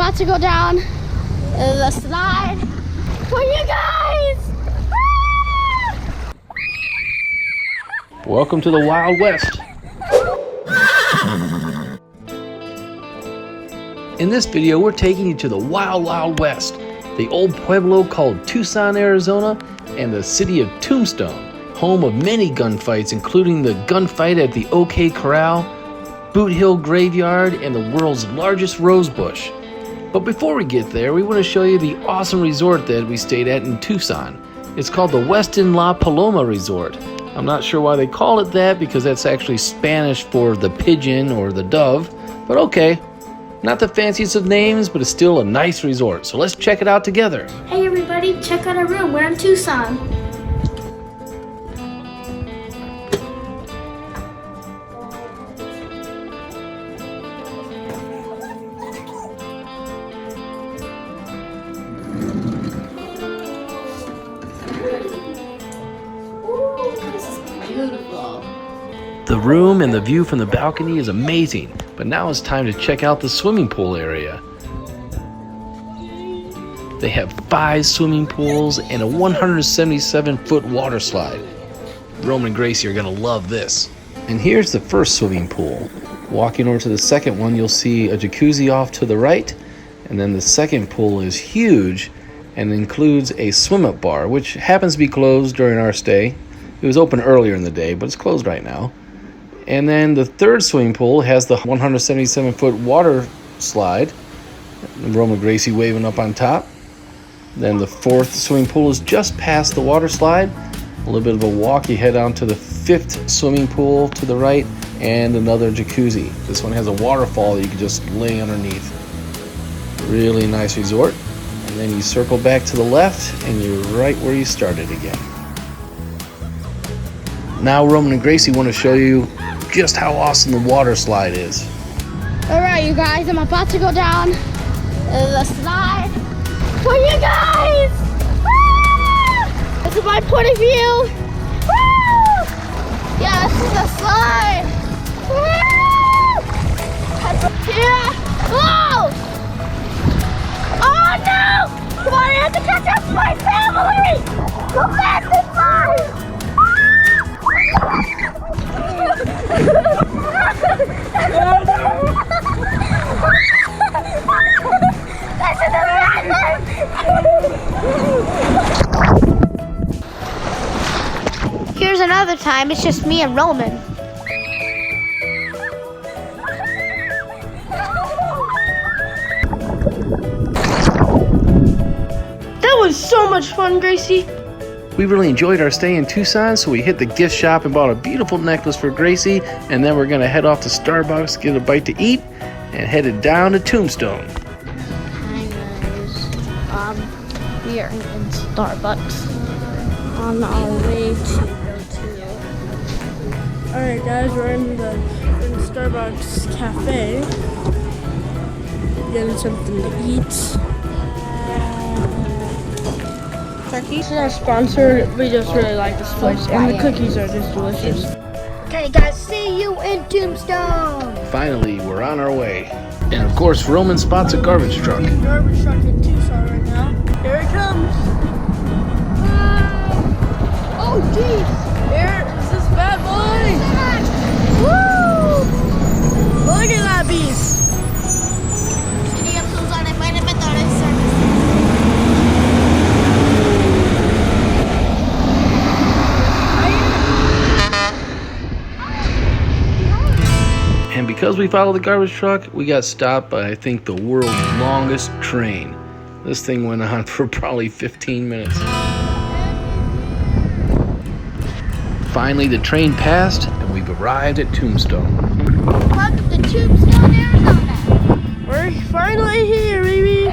about to go down the slide for you guys. Welcome to the Wild West. In this video, we're taking you to the Wild Wild West, the old pueblo called Tucson, Arizona, and the city of Tombstone, home of many gunfights, including the gunfight at the OK Corral, Boot Hill Graveyard, and the world's largest rose bush. But before we get there, we want to show you the awesome resort that we stayed at in Tucson. It's called the Westin La Paloma Resort. I'm not sure why they call it that, because that's actually Spanish for the pigeon or the dove, but okay. Not the fanciest of names, but it's still a nice resort, so let's check it out together. Hey everybody, check out our room. We're in Tucson. The room and the view from the balcony is amazing, but now it's time to check out the swimming pool area. They have 5 swimming pools and a 177-foot water slide. Roman and Gracie are gonna love this. And here's the first swimming pool. Walking over to the second one, you'll see a jacuzzi off to the right, and then the second pool is huge and includes a swim-up bar, which happens to be closed during our stay. It was open earlier in the day, but it's closed right now. And then the third swimming pool has the 177-foot water slide. Roma Gracie waving up on top. Then the fourth swimming pool is just past the water slide. A little bit of a walk, you head on to the 5th swimming pool to the right, and another jacuzzi. This one has a waterfall that you can just lay underneath. Really nice resort. And then you circle back to the left, and you're right where you started again. Now Roman and Gracie want to show you just how awesome the water slide is. Alright you guys, I'm about to go down the slide for you guys. Woo! This is my point of view. Woo! Yeah, this is the slide. Woo! Yeah. Whoa! Oh no! Come on, I have to catch up to my family! Go fast and fly! Here's another time, it's just me and Roman. That was so much fun, Gracie. We really enjoyed our stay in Tucson, so we hit the gift shop and bought a beautiful necklace for Gracie, and then we're gonna head off to Starbucks, get a bite to eat, and headed down to Tombstone. Hi guys, we are in Starbucks on our way to go to. Alright guys, we're in the Starbucks cafe. Getting something to eat. Turkey. It's not sponsored, we just really like this place, and the cookies are just delicious. Okay guys, see you in Tombstone. Finally, we're on our way. And of course, Roman spots a garbage truck. Garbage truck in Tucson right now. Here it comes. Oh jeez. Here is this bad boy. Woo! Look at that beast. And because we followed the garbage truck, we got stopped by, I think, the world's longest train. This thing went on for probably 15 minutes. Finally, the train passed, and we've arrived at Tombstone. Welcome to Tombstone, Arizona. We're finally here, baby.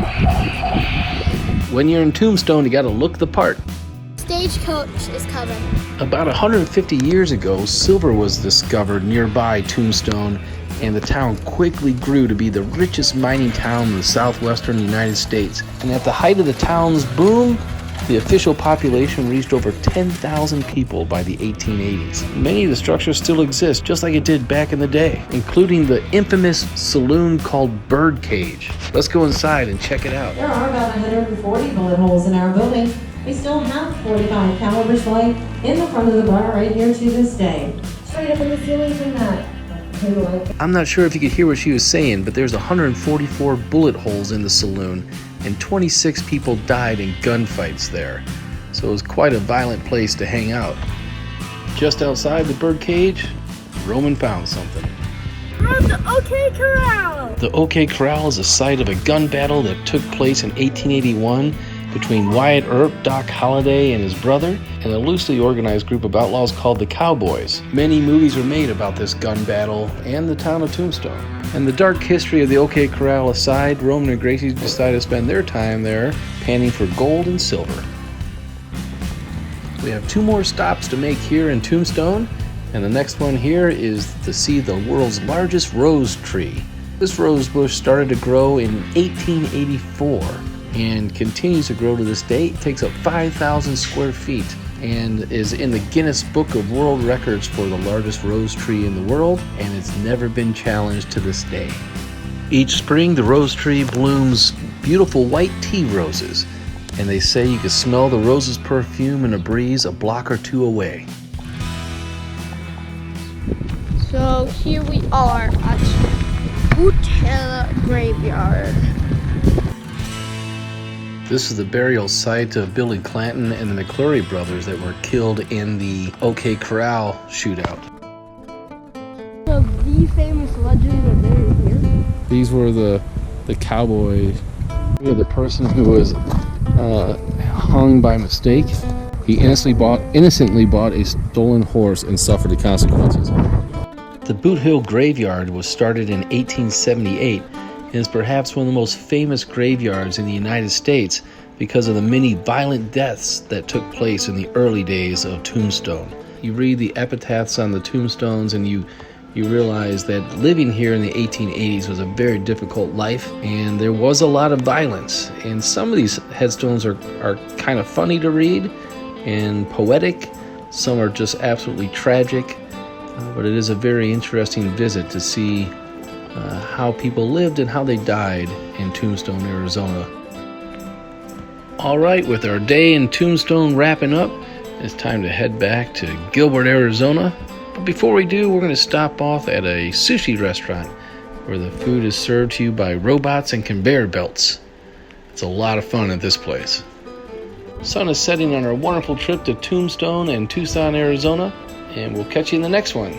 When you're in Tombstone, you gotta look the part. Stagecoach is coming. About 150 years ago, silver was discovered nearby Tombstone, and the town quickly grew to be the richest mining town in the southwestern United States. And at the height of the town's boom, The official population reached over 10,000 people by the 1880s. Many of the structures still exist, just like it did back in the day, including the infamous saloon called Birdcage. Let's go inside and check it out. There are about 140 bullet holes in our building. We still have 45 caliber slide in the front of the bar right here to this day. Straight up in the ceiling from that. I'm not sure if you could hear what she was saying, but there's 144 bullet holes in the saloon, and 26 people died in gunfights there. So it was quite a violent place to hang out. Just outside the Birdcage, Roman found something. The OK Corral! The OK Corral is the site of a gun battle that took place in 1881 between Wyatt Earp, Doc Holliday, and his brother, and a loosely organized group of outlaws called the Cowboys. Many movies were made about this gun battle and the town of Tombstone. And the dark history of the OK Corral aside, Roman and Gracie decided to spend their time there panning for gold and silver. We have 2 more stops to make here in Tombstone, and the next one here is to see the world's largest rose tree. This rose bush started to grow in 1884 and continues to grow to this day. It takes up 5,000 square feet and is in the Guinness Book of World Records for the largest rose tree in the world, and it's never been challenged to this day. Each spring, the rose tree blooms beautiful white tea roses, and they say you can smell the rose's perfume in a breeze a block or 2 away. So here we are at Hotel Graveyard. This is the burial site of Billy Clanton and the McClurry brothers that were killed in the OK Corral shootout. So the famous legends are buried here. These were the cowboys. The person who was hung by mistake. He innocently bought a stolen horse and suffered the consequences. The Boot Hill Graveyard was started in 1878 and is perhaps one of the most famous graveyards in the United States because of the many violent deaths that took place in the early days of Tombstone. You read the epitaphs on the tombstones and you realize that living here in the 1880s was a very difficult life, and there was a lot of violence. And some of these headstones are kind of funny to read and poetic. Some are just absolutely tragic, but it is a very interesting visit to see how people lived and how they died in Tucson, Arizona. All right, with our day in Tombstone wrapping up, it's time to head back to Gilbert, Arizona. But before we do, we're going to stop off at a sushi restaurant where the food is served to you by robots and conveyor belts. It's a lot of fun at this place. Sun is setting on our wonderful trip to Tombstone and Tucson, Arizona, and we'll catch you in the next one.